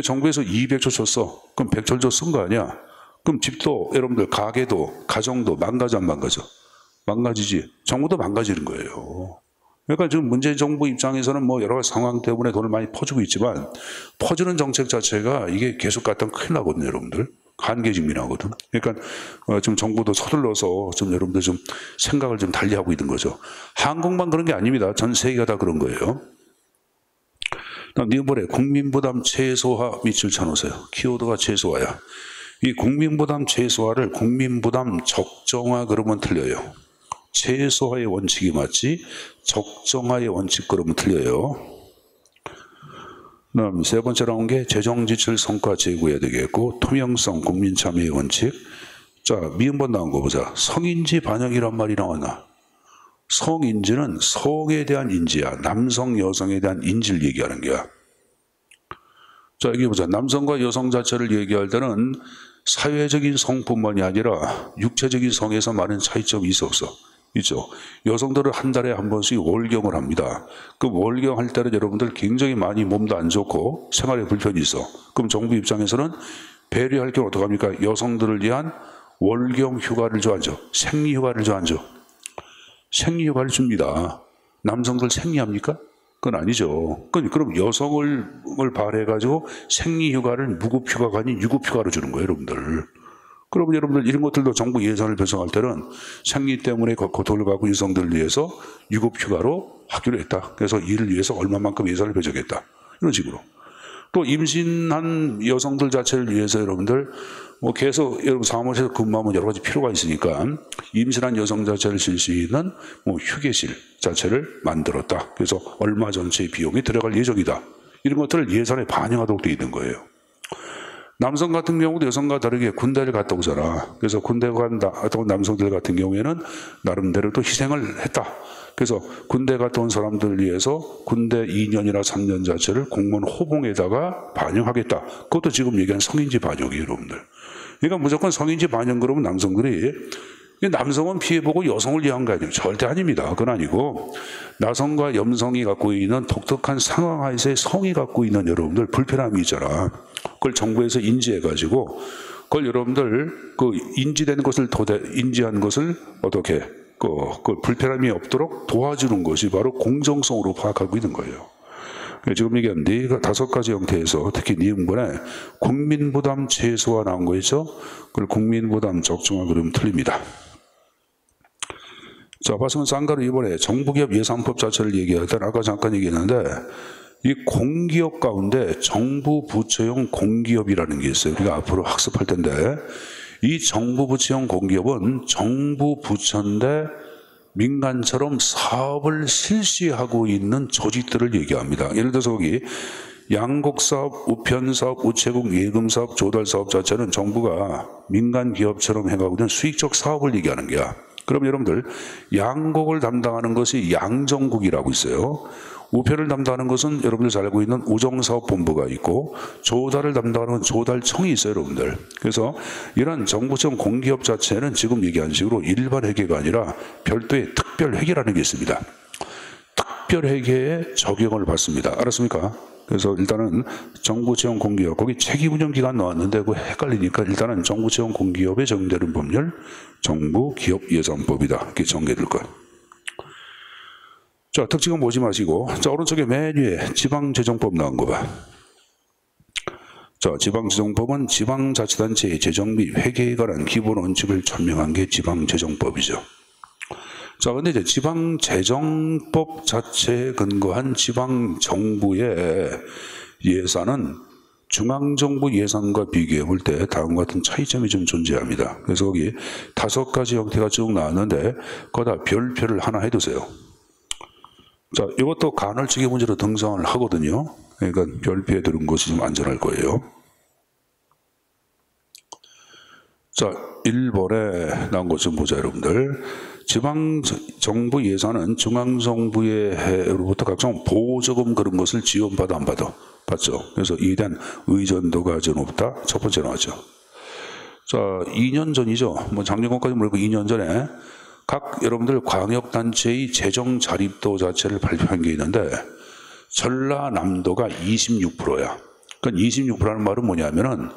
정부에서 200조 줬어. 그럼 100조 쓴 거 아니야? 그럼 집도 여러분들 가게도 가정도 망가져 안 망가져? 망가지지. 정부도 망가지는 거예요. 그러니까 지금 문재인 정부 입장에서는 뭐 여러 가지 상황 때문에 돈을 많이 퍼주고 있지만 퍼주는 정책 자체가 이게 계속 갔다면 큰일 나거든요, 여러분들. 한계 직면하거든. 그러니까 좀 정부도 서둘러서 좀 여러분들 좀 생각을 좀 달리하고 있는 거죠. 한국만 그런 게 아닙니다. 전 세계가 다 그런 거예요. 이번에 국민부담 최소화 밑줄 쳐놓으세요. 키워드가 최소화야. 이 국민부담 최소화를 국민부담 적정화 그러면 틀려요. 최소화의 원칙이 맞지 적정화의 원칙 그러면 틀려요. 그다음 세 번째 나온 게 재정지출 성과 제고해야 되겠고 투명성 국민참여의 원칙. 자, 미음번 나온 거 보자. 성인지 반영이란 말이 나왔나? 성인지는 성에 대한 인지야. 남성 여성에 대한 인지를 얘기하는 거야. 자, 여기 보자. 남성과 여성 자체를 얘기할 때는 사회적인 성뿐만이 아니라 육체적인 성에서 많은 차이점이 있어 없어? 있죠. 여성들은 한 달에 한 번씩 월경을 합니다. 그 월경 할 때는 여러분들 굉장히 많이 몸도 안 좋고 생활에 불편이 있어. 그럼 정부 입장에서는 배려할 경우 어떡합니까? 여성들을 위한 월경 휴가를 줘 안 줘? 생리 휴가를 줘 안 줘? 생리 휴가를 줍니다. 남성들 생리합니까? 그건 아니죠. 그럼 여성을 발해가지고 생리 휴가를 무급 휴가가 아닌 유급 휴가로 주는 거예요, 여러분들. 그러면 여러분들 이런 것들도 정부 예산을 편성할 때는 생리 때문에 고통을 받고 여성들을 위해서 유급 휴가로 하기로 했다. 그래서 이를 위해서 얼마만큼 예산을 배정했다. 이런 식으로. 또 임신한 여성들 자체를 위해서 여러분들 뭐 계속 여러분 사무실에서 근무하면 여러 가지 필요가 있으니까 임신한 여성 자체를 쉴 수 있는 뭐 휴게실 자체를 만들었다. 그래서 얼마 전체의 비용이 들어갈 예정이다. 이런 것들을 예산에 반영하도록 되어 있는 거예요. 남성 같은 경우도 여성과 다르게 군대를 갔다 오잖아. 그래서 군대 갔다 온 남성들 같은 경우에는 나름대로 또 희생을 했다. 그래서 군대 갔다 온 사람들을 위해서 군대 2년이나 3년 자체를 공무원 호봉에다가 반영하겠다. 그것도 지금 얘기하는 성인지 반영이에요, 여러분들. 그러니까 무조건 성인지 반영 그러면 남성들이 남성은 피해보고 여성을 위한 거 아니에요. 절대 아닙니다. 그건 아니고 나성과 여성이 갖고 있는 독특한 상황 하에서의 성이 갖고 있는 여러분들 불편함이 있잖아. 그걸 정부에서 인지해가지고 그걸 여러분들 그 인지된 것을 인지한 것을 어떻게 그 불편함이 없도록 도와주는 것이 바로 공정성으로 파악하고 있는 거예요. 지금 얘기한 네 5가지 형태에서 특히 네 응번에 국민부담 최소화 나온 거 있죠? 그걸 국민부담 적정화 그러면 틀립니다. 자, 봤으면 쌍가루 이번에 정부기업 예산법 자체를 얘기할 때 아까 잠깐 얘기했는데 이 공기업 가운데 정부 부처형 공기업이라는 게 있어요. 우리가 앞으로 학습할 텐데 이 정부 부처형 공기업은 정부 부처인데 민간처럼 사업을 실시하고 있는 조직들을 얘기합니다. 예를 들어서 거기 양곡사업, 우편사업, 우체국 예금사업, 조달사업 자체는 정부가 민간기업처럼 해가고 있는 수익적 사업을 얘기하는 거야. 그럼 여러분들 양곡을 담당하는 것이 양정국이라고 있어요. 우편을 담당하는 것은 여러분들 잘 알고 있는 우정사업본부가 있고 조달을 담당하는 건 조달청이 있어요, 여러분들. 그래서 이런 정부청 공기업 자체는 지금 얘기한 식으로 일반 회계가 아니라 별도의 특별 회계라는 게 있습니다. 특별 회계에 적용을 받습니다. 알았습니까? 그래서 일단은 정부채용 공기업, 거기 책임운영기간 나왔는데 그거 헷갈리니까 일단은 정부채용 공기업에 적용되는 법률 정부기업예산법이다. 이렇게 정리될 거예요. 자, 특징은 보지 마시고, 자, 오른쪽에 맨 위에 지방재정법 나온 거 봐. 자, 지방재정법은 지방자치단체의 재정 및 회계에 관한 기본 원칙을 천명한 게 지방재정법이죠. 자, 근데 이제 지방재정법 자체에 근거한 지방정부의 예산은 중앙정부 예산과 비교해 볼 때 다음과 같은 차이점이 좀 존재합니다. 그래서 거기 5가지 형태가 쭉 나왔는데, 거기다 별표를 하나 해두세요. 자, 이것도 간헐적인 문제로 등장을 하거든요. 그러니까 별표에 들은 것이 좀 안전할 거예요. 자, 1번에 나온 것 좀 보자, 여러분들. 지방정부 예산은 중앙정부로부터 각종 보조금 그런 것을 지원받아 안 받아? 받죠. 그래서 이에 대한 의존도가 아주 높다. 첫 번째 나왔죠. 자, 2년 전이죠. 뭐 작년까지 모르고 2년 전에 각 여러분들 광역단체의 재정 자립도 자체를 발표한 게 있는데 전라남도가 26%야. 그러니까 26%라는 말은 뭐냐면은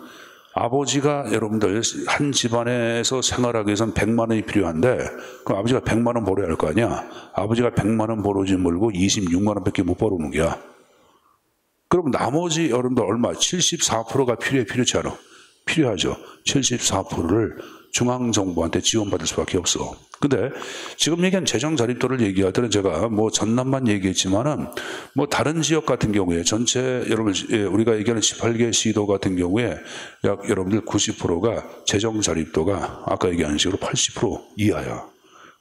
아버지가 여러분들 한 집안에서 생활하기 위해서는 100만 원이 필요한데 그럼 아버지가 100만 원 벌어야 할 거 아니야. 아버지가 100만 원 벌어오지 말고 26만 원밖에 못 벌어오는 거야. 그럼 나머지 여러분들 얼마? 74%가 필요치 않아? 필요하죠. 74%를 중앙정부한테 지원받을 수밖에 없어. 근데 지금 얘기한 재정 자립도를 얘기할 때는 제가 뭐 전남만 얘기했지만은 뭐 다른 지역 같은 경우에 전체 여러분 우리가 얘기하는 18개 시도 같은 경우에 약 여러분들 90%가 재정 자립도가 아까 얘기한 식으로 80% 이하야.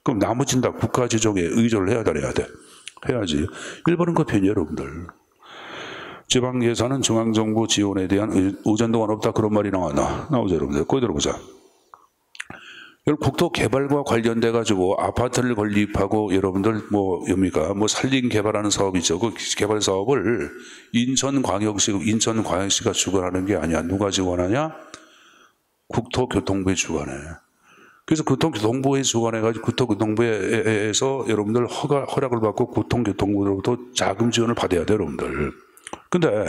그럼 나머지는 다 국가 재정에 의존을 해야 돼. 해야지. 1번은 그 편이에요, 여러분들. 지방 예산은 중앙정부 지원에 대한 의존도가 높다 그런 말이 나오죠, 여러분들. 거기 들어보자. 국토 개발과 관련돼 가지고 아파트를 건립하고 여러분들 뭐 산림 개발하는 사업 있죠. 그 개발 사업을 인천광역시가 주관하는 게 아니야. 누가 주관하냐? 국토교통부에 주관해. 그래서 국토교통부에 주관해가지고 국토교통부에서 여러분들 허락을 받고 국토교통부로부터 자금 지원을 받아야 돼, 여러분들. 근데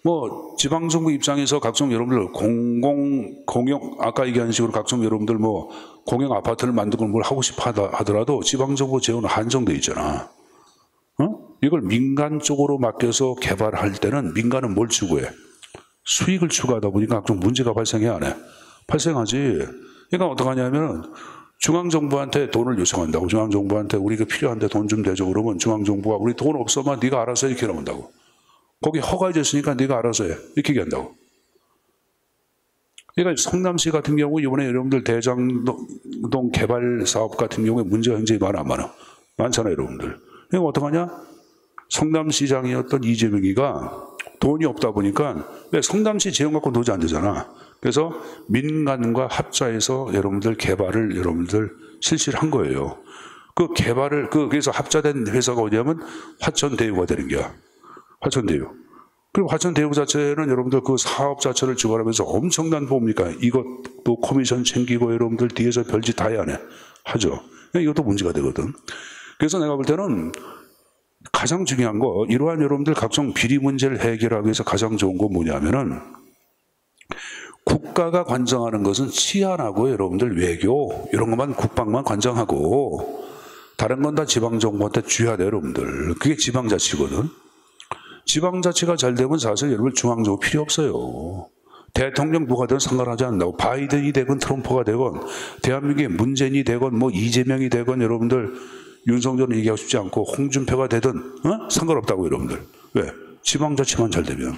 뭐 지방정부 입장에서 각종 여러분들 공영 아까 얘기한 식으로 각종 여러분들 뭐 공영 아파트를 만들고 뭘 하고 싶어 하더라도 지방정부 재원은 한정돼 있잖아. 이걸 민간 쪽으로 맡겨서 개발할 때는 민간은 뭘 추구해? 수익을 추구하다 보니까 각종 문제가 발생해 안 해? 발생하지. 그러니까 어떡하냐면 중앙정부한테 돈을 요청한다고. 중앙정부한테 우리가 필요한데 돈 좀 대줘 그러면 중앙정부가 우리 돈 없어만 네가 알아서 이렇게 나온다고. 거기 허가해줬으니까 네가 알아서 해. 이렇게 얘기한다고. 그러니까 성남시 같은 경우 이번에 여러분들 대장동 개발 사업 같은 경우에 문제가 굉장히 많아 안 많아? 많잖아요 여러분들. 그러니까 어떡하냐? 성남시장이었던 이재명이가 돈이 없다 보니까 왜 성남시 재원 갖고 도저히 안 되잖아. 그래서 민간과 합작해서 여러분들 개발을 여러분들 실시를 한 거예요. 그 개발을 그래서 합작된 회사가 어디냐면 화천대유가 되는 거야. 화천대유. 그리고 화천대유 자체는 여러분들 그 사업 자체를 주관하면서 엄청난 뭡니까? 이것도 커미션 챙기고 여러분들 뒤에서 별짓 다 해야 하죠. 이것도 문제가 되거든. 그래서 내가 볼 때는 가장 중요한 거, 이러한 여러분들 각종 비리 문제를 해결하기 위해서 가장 좋은 건 뭐냐면은 국가가 관장하는 것은 치안하고 여러분들 외교 이런 것만 국방만 관장하고 다른 건 다 지방정부한테 줘야 돼요 여러분들. 그게 지방자치거든. 지방자치가 잘 되면 사실 여러분 중앙정부 필요 없어요. 대통령 누가 되든 상관하지 않는다고. 바이든이 되건 트럼프가 되건 대한민국의 문재인이 되건 뭐 이재명이 되건 여러분들 윤석열은 얘기하고 싶지 않고 홍준표가 되든 상관없다고 여러분들. 왜? 지방자치만 잘 되면.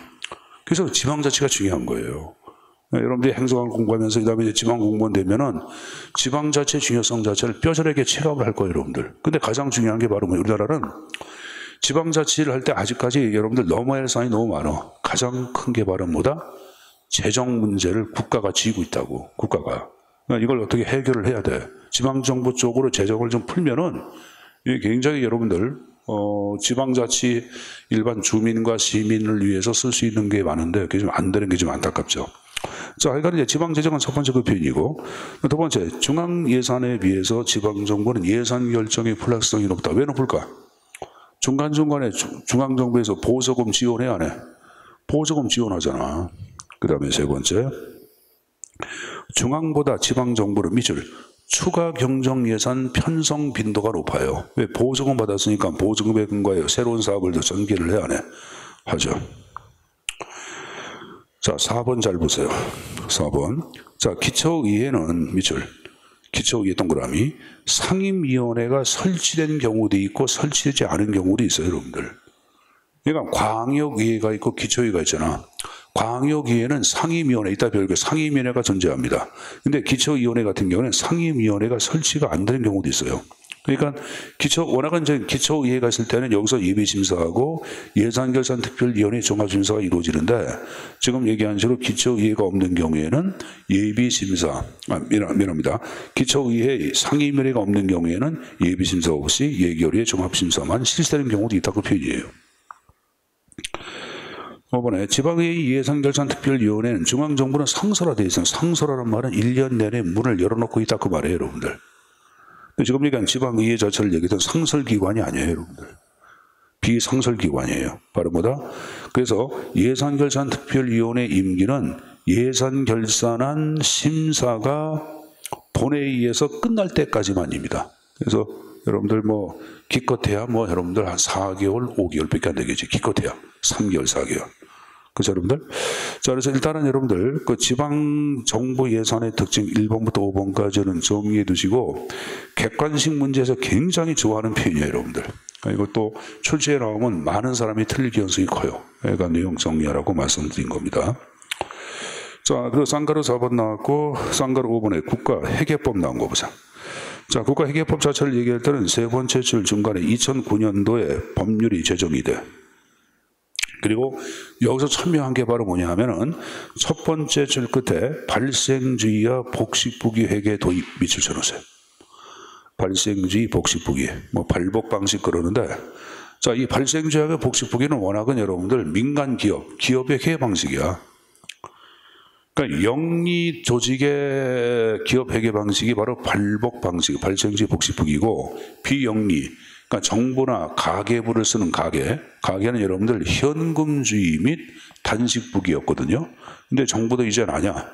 그래서 지방자치가 중요한 거예요. 여러분들이 행정관 공부하면서 그다음에 이제 지방 공무원 되면은 지방자치의 중요성 자체를 뼈저리게 체감을 할 거예요 여러분들. 근데 가장 중요한 게 바로 우리나라는 지방자치를 할 때 아직까지 여러분들 넘어야 할 사안이 너무 많아. 가장 큰 게 바로 뭐다? 재정 문제를 국가가 쥐고 있다고. 국가가. 그러니까 이걸 어떻게 해결을 해야 돼. 지방정부 쪽으로 재정을 좀 풀면은 이게 굉장히 여러분들 지방자치 일반 주민과 시민을 위해서 쓸 수 있는 게 많은데 그게 좀 안 되는 게 좀 안타깝죠. 자, 그러니까 이제 지방재정은 첫 번째 그 표현이고, 두 번째 중앙 예산에 비해서 지방정부는 예산 결정의 불확실성이 높다. 왜 높을까? 중간중간에 중앙정부에서 보조금 지원해 안 해? 보조금 지원하잖아. 그 다음에 세 번째, 중앙보다 지방정부를 밑줄 추가 경정 예산 편성 빈도가 높아요. 왜? 보조금 받았으니까 보조금에 근거하여 새로운 사업을 더 전개를 해야 안 해? 하죠. 자, 4번 잘 보세요. 4번. 자, 기초의회는 밑줄. 기초의회 동그라미. 상임위원회가 설치된 경우도 있고 설치되지 않은 경우도 있어요, 여러분들. 그러니까 광역의회가 있고 기초의회가 있잖아. 광역의회는 상임위원회, 이따 배울게요. 상임위원회가 존재합니다. 근데 기초위원회 같은 경우는 상임위원회가 설치가 안 되는 경우도 있어요. 그러니까 워낙은 이제 기초의회가 있을 때는 여기서 예비심사하고 예산결산특별위원회 종합심사가 이루어지는데 지금 얘기한 식으로 기초의회가 없는 경우에는 예비심사, 미안합니다. 기초의회 상임위원회가 없는 경우에는 예비심사 없이 예결위의 종합심사만 실시되는 경우도 있다 그 표현이에요. 5번에 지방의회 예산결산특별위원회는 중앙정부는 상설화되어 있어요. 상설화란 말은 1년 내내 문을 열어놓고 있다 그 말이에요 여러분들. 지금 얘기한 지방의회 자체를 얘기했던 상설기관이 아니에요 여러분들. 비상설기관이에요. 바로 뭐다? 그래서 예산결산특별위원회 임기는 예산결산안 심사가 본회의에서 끝날 때까지만입니다. 그래서 여러분들 뭐 기껏해야 뭐 여러분들 한 4개월, 5개월밖에 안 되겠지. 기껏해야 3개월, 4개월. 그죠 여러분들? 자, 그래서 일단은 여러분들 그 지방 정부 예산의 특징 1번부터 5번까지는 정리해 두시고 객관식 문제에서 굉장히 좋아하는 표현이에요 여러분들. 이것도 출제에 나오면 많은 사람이 틀릴 가능성이 커요. 그러니까 내용 정리하라고 말씀드린 겁니다. 자, 그리고 쌍가루 4번 나왔고 쌍가루 5번에 국가회계법 나온 거 보자. 자, 국가회계법 자체를 얘기할 때는 세 번째 줄 중간에 2009년도에 법률이 제정이 돼. 그리고 여기서 천명한 게 바로 뭐냐 하면은 첫 번째 줄 끝에 발생주의와 복식부기 회계 도입 밑줄 쳐놓으세요. 발생주의, 복식부기. 뭐 발복 방식 그러는데 자, 이 발생주의와 복식부기는 워낙은 여러분들 민간 기업의 회계 방식이야. 그러니까 영리 조직의 기업 회계 방식이 바로 발복 방식, 발생주의, 복식부기고 비영리 그러니까 정부나 가계부를 쓰는 가계는 여러분들 현금주의 및 단식부기였거든요. 근데 정부도 이젠 아니야.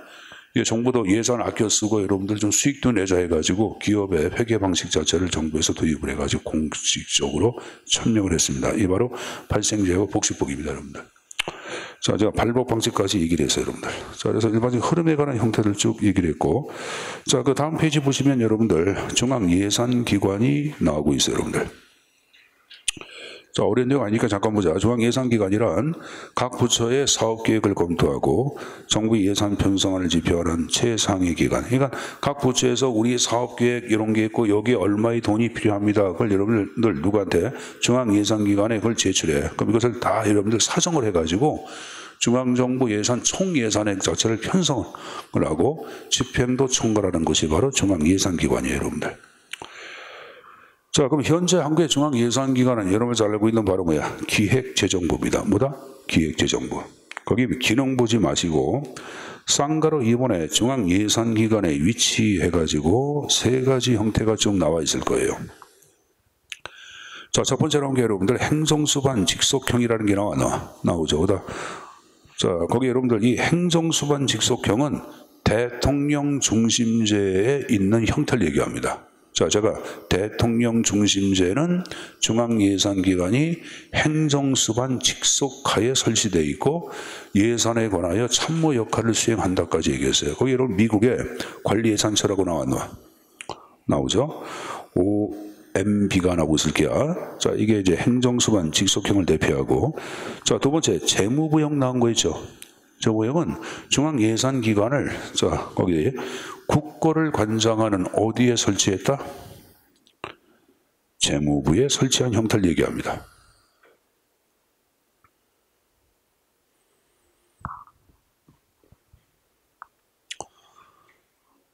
정부도 예산 아껴 쓰고 여러분들 좀 수익도 내자 해가지고 기업의 회계 방식 자체를 정부에서 도입을 해가지고 공식적으로 천명을 했습니다. 이 바로 발생제와 복식부기입니다, 여러분들. 자, 제가 발복 방식까지 얘기를 했어요, 여러분들. 자, 그래서 일반적인 흐름에 관한 형태를 쭉 얘기를 했고, 자, 그 다음 페이지 보시면 여러분들 중앙 예산기관이 나오고 있어요, 여러분들. 자, 어려운 내용 아니니까 잠깐 보자. 중앙예산기관이란 각 부처의 사업계획을 검토하고 정부 예산 편성안을 집행하는 최상위 기관. 그러니까 각 부처에서 우리 사업계획 이런 게 있고 여기에 얼마의 돈이 필요합니다. 그걸 여러분들 누구한테? 중앙예산기관에 그걸 제출해. 그럼 이것을 다 여러분들 사정을 해가지고 중앙정부 예산 총예산액 자체를 편성을 하고 집행도 총괄하는 것이 바로 중앙예산기관이에요, 여러분들. 자, 그럼 현재 한국의 중앙예산기관은 여러분이 잘 알고 있는 바로 뭐야? 기획재정부입니다. 뭐다? 기획재정부. 거기 기능 보지 마시고 쌍가로 2번에 중앙예산기관에 위치해가지고 세 가지 형태가 쭉 나와 있을 거예요. 자, 첫 번째로 한 게 여러분들 행정수반 직속형이라는 게 나오죠. 자, 거기 여러분들 이 행정수반 직속형은 대통령 중심제에 있는 형태를 얘기합니다. 자, 제가 대통령 중심제는 중앙예산기관이 행정수반 직속하에 설치되어 있고 예산에 관하여 참모 역할을 수행한다까지 얘기했어요. 거기 여러분 미국의 관리예산처라고 나오죠. OMB가 나오고 있을게요. 자, 이게 이제 행정수반 직속형을 대표하고, 자, 두 번째 재무부형 나온 거 있죠. 재무부형은 중앙예산기관을, 자, 거기 국고를 관장하는 어디에 설치했다? 재무부에 설치한 형태를 얘기합니다.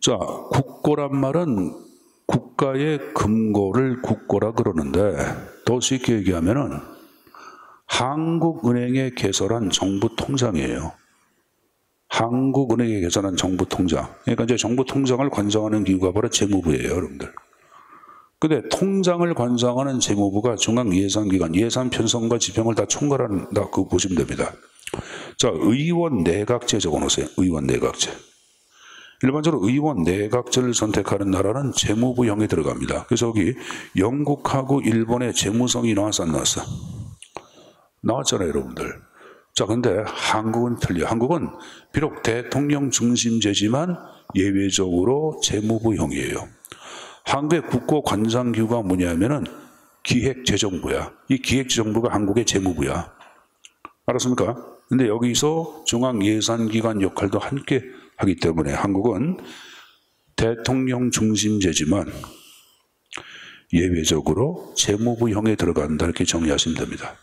자, 국고란 말은 국가의 금고를 국고라 그러는데 더 쉽게 얘기하면은 한국은행에 개설한 정부 통장이에요. 한국은행에 개설한 정부 통장. 그러니까 이제 정부 통장을 관장하는 기구가 바로 재무부예요, 여러분들. 근데 통장을 관장하는 재무부가 중앙예산기관, 예산 편성과 집행을 다 총괄한다. 그거 보시면 됩니다. 자, 의원 내각제 적어놓으세요. 의원 내각제. 일반적으로 의원 내각제를 선택하는 나라는 재무부형에 들어갑니다. 그래서 여기 영국하고 일본의 재무성이 나왔어, 안 나왔어? 나왔잖아요, 여러분들. 자, 근데 한국은 틀려. 한국은 비록 대통령 중심제지만 예외적으로 재무부형이에요. 한국의 국고 관장기구가 뭐냐면은 기획재정부야. 이 기획재정부가 한국의 재무부야. 알았습니까? 근데 여기서 중앙예산기관 역할도 함께 하기 때문에 한국은 대통령 중심제지만 예외적으로 재무부형에 들어간다. 이렇게 정리하시면 됩니다.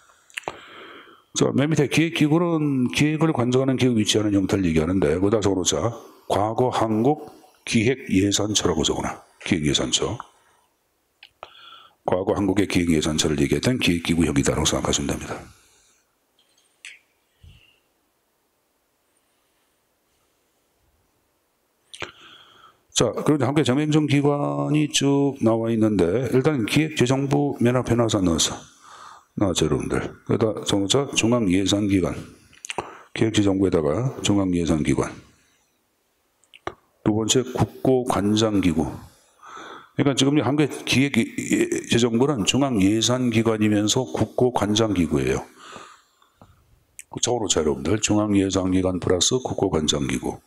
자, 맨 밑에 기획기구는 기획을 관장하는 기획 위치하는 형태를 얘기하는데 거기다 적어놓자. 과거 한국 기획예산처라고 적어놔. 기획예산처. 과거 한국의 기획예산처를 얘기했던 기획기구형이다라고 생각하시면 됩니다. 자, 그런데 한국의 정행정기관이 쭉 나와 있는데 일단 기획재정부 맨 앞에 나와서 나왔죠, 여러분들. 그러다 정자 중앙예산기관, 기획재정부에다가 중앙예산기관. 두 번째 국고관장기구. 그러니까 지금 한국의 기획재정부는 중앙예산기관이면서 국고관장기구예요. 적어놓자, 여러분들. 중앙예산기관 플러스 국고관장기구.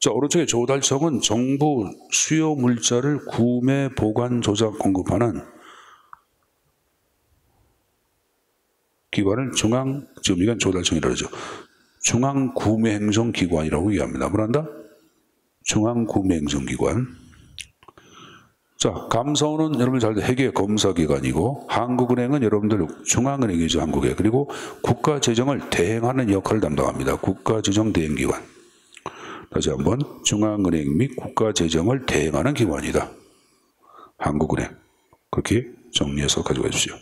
자, 오른쪽에 조달청은 정부 수요 물자를 구매, 보관, 조작, 공급하는 기관을 지금 이건 조달청이라고 그러죠. 중앙구매행정기관이라고 얘기합니다. 뭐란다? 중앙구매행정기관. 자, 감사원은 여러분 잘 회계 검사기관이고 한국은행은 여러분들 중앙은행이죠, 한국에. 그리고 국가재정을 대행하는 역할을 담당합니다. 국가재정 대행기관. 다시 한번 중앙은행 및 국가재정을 대행하는 기관이다. 한국은행. 그렇게 정리해서 가져가 주십시오.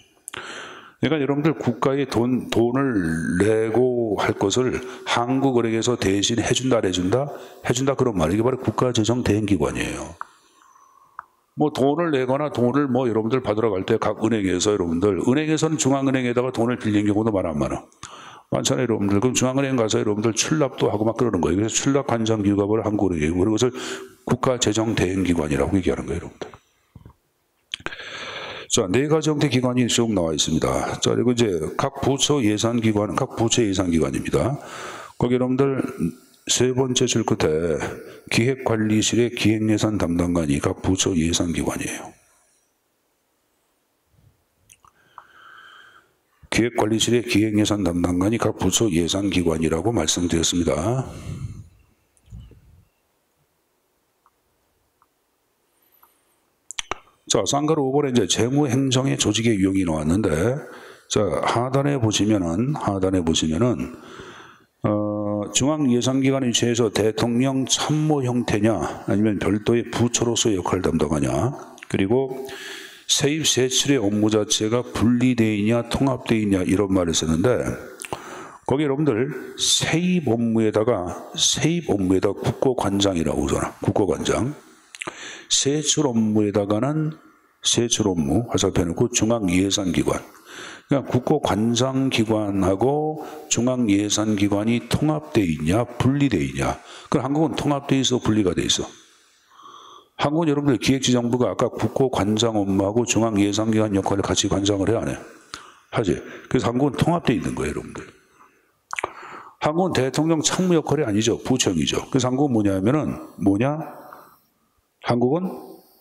그러니까 여러분들 국가에 돈을 내고 할 것을 한국은행에서 대신 해준다, 안 해준다? 해준다 그런 말. 이게 바로 국가재정 대행기관이에요. 뭐 돈을 내거나 돈을 뭐 여러분들 받으러 갈 때 각 은행에서 여러분들, 은행에서는 중앙은행에다가 돈을 빌린 경우도 많아. 많잖아요, 여러분들. 그럼 중앙은행 가서 여러분들 출납도 하고 막 그러는 거예요. 그래서 출납 관장기구가 바로 한국은행이고, 그런 것을 국가재정대행기관이라고 얘기하는 거예요, 여러분들. 자, 네 가지 형태 기관이 쭉 나와 있습니다. 자, 그리고 이제 각 부처 예산기관입니다. 거기 여러분들 세 번째 줄 끝에 기획관리실의 기획예산 담당관이 각 부처 예산기관이에요. 기획관리실의 기획예산 담당관이 각 부처 예산기관이라고 말씀드렸습니다. 자, 쌍가루 5번에 이제 재무행정의 조직의 유형이 나왔는데, 자, 하단에 보시면은, 중앙예산기관의 위치에서 대통령 참모 형태냐, 아니면 별도의 부처로서 역할을 담당하냐, 그리고 세입 세출의 업무 자체가 분리되어 있냐, 통합되어 있냐, 이런 말을 쓰는데, 거기 여러분들 세입 업무에다가 국고관장이라고 하잖아. 국고관장. 세출 업무에다가는 세출 업무 화살표해놓고 중앙예산기관. 그러니까 국고관장기관하고 중앙예산기관이 통합되어 있냐, 분리되어 있냐. 그럼 한국은 통합되어 있어, 분리가 되어 있어. 한국은 여러분들 기획지정부가 아까 국고관장 업무하고 중앙예산기관 역할을 같이 관장을 해야 안 해? 하지. 그래서 한국은 통합되어 있는 거예요, 여러분들. 한국은 대통령 참모 역할이 아니죠. 부처형이죠. 그래서 한국은 한국은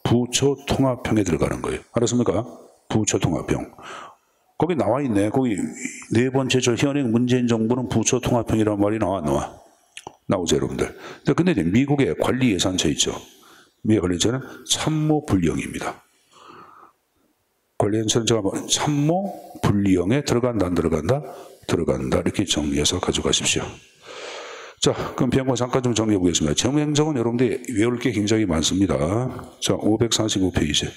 부처 통합형에 들어가는 거예요. 알았습니까? 부처 통합형. 거기 나와 있네. 거기 네 번째 절 현행 문재인 정부는 부처 통합형이라는 말이 나와. 나오죠, 여러분들. 근데 이제 미국의 관리 예산처 있죠. 미국의 관리 예산은 참모 분리형입니다. 관리 예산은 제가 참모 분리형에 들어간다, 안 들어간다? 들어간다. 이렇게 정리해서 가져가십시오. 자, 그럼 비행권 잠깐 좀 정리해 보겠습니다. 재무행정은 여러분들이 외울 게 굉장히 많습니다. 자, 545페이지.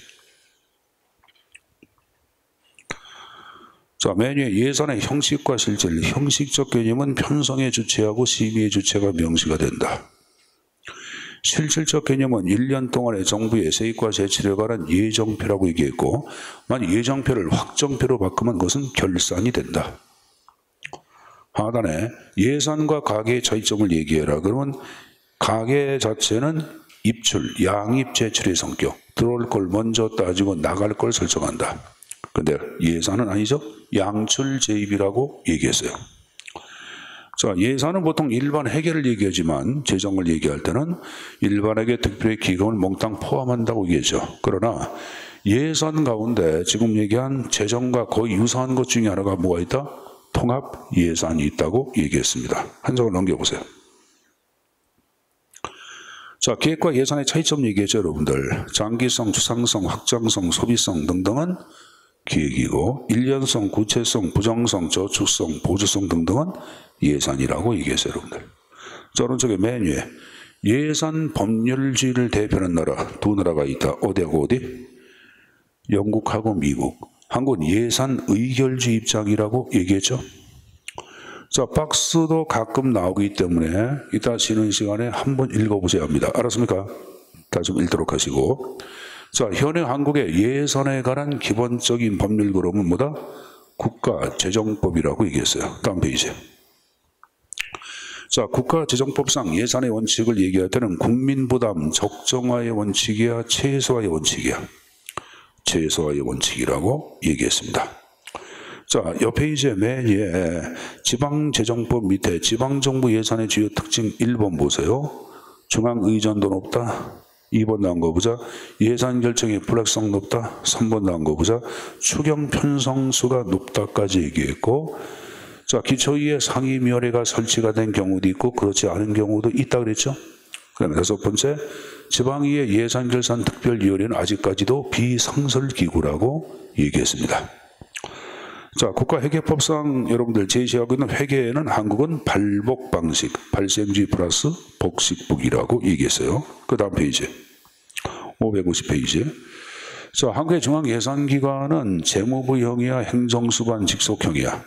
자, 맨 위에 예산의 형식과 실질. 형식적 개념은 편성의 주체하고 심의의 주체가 명시가 된다. 실질적 개념은 1년 동안의 정부의 세입과 세출에 관한 예정표라고 얘기했고, 만약 예정표를 확정표로 바꾸면 그것은 결산이 된다. 하단에 예산과 가계의 차이점을 얘기해라. 그러면 가계 자체는 입출, 양입, 제출의 성격. 들어올 걸 먼저 따지고 나갈 걸 설정한다. 근데 예산은 아니죠. 양출, 재입이라고 얘기했어요. 자, 예산은 보통 일반 회계를 얘기하지만 재정을 얘기할 때는 일반회계 특별의 기금을 몽땅 포함한다고 얘기하죠. 그러나 예산 가운데 지금 얘기한 재정과 거의 유사한 것 중에 하나가 뭐가 있다? 통합 예산이 있다고 얘기했습니다. 한 장을 넘겨보세요. 자, 계획과 예산의 차이점 얘기했죠, 여러분들. 장기성, 추상성, 확장성, 소비성 등등은 계획이고, 일련성, 구체성, 부정성, 저축성, 보조성 등등은 예산이라고 얘기했어요, 여러분들. 자, 오른쪽에 맨 위에 예산 법률주의를 대표하는 나라, 두 나라가 있다. 어디하고 어디? 영국하고 미국. 한국은 예산 의결주의 입장이라고 얘기했죠. 자, 박스도 가끔 나오기 때문에 이따 쉬는 시간에 한번 읽어보셔야 합니다. 알았습니까? 다 좀 읽도록 하시고. 자, 현행 한국의 예산에 관한 기본적인 법률 그룹은 뭐다? 국가재정법이라고 얘기했어요. 다음 페이지. 자, 국가재정법상 예산의 원칙을 얘기할 때는 국민부담 적정화의 원칙이야, 최소화의 원칙이야? 최소화의 원칙이라고 얘기했습니다. 자, 옆 페이지에 맨 위에 지방재정법 밑에 지방정부 예산의 주요 특징 1번 보세요. 중앙의존도 높다. 2번 나온 거 보자. 예산 결정의 불확실성 높다. 3번 나온 거 보자. 추경 편성수가 높다까지 얘기했고, 자, 기초위에 상임위원회가 설치가 된 경우도 있고 그렇지 않은 경우도 있다 그랬죠. 그다음에 다섯 번째, 지방위의 예산결산 특별위원회는 아직까지도 비상설기구라고 얘기했습니다. 자, 국가회계법상 여러분들 제시하고 있는 회계에는 한국은 발복 방식, 발생주의 플러스 복식북이라고 얘기했어요. 그 다음 페이지, 550페이지. 자, 한국의 중앙예산기관은 재무부형이야, 행정수반 직속형이야?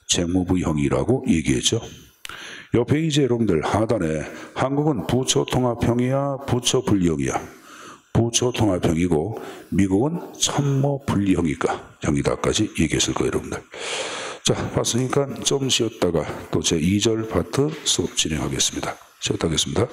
재무부형이라고 얘기했죠. 이 페이지에 여러분들 하단에 한국은 부처통합형이야, 부처분리형이야? 부처통합형이고 미국은 참모분리형이다까지 얘기했을 거예요, 여러분들. 자, 봤으니까 좀 쉬었다가 또 제 2절 파트 수업 진행하겠습니다. 쉬었다 하겠습니다.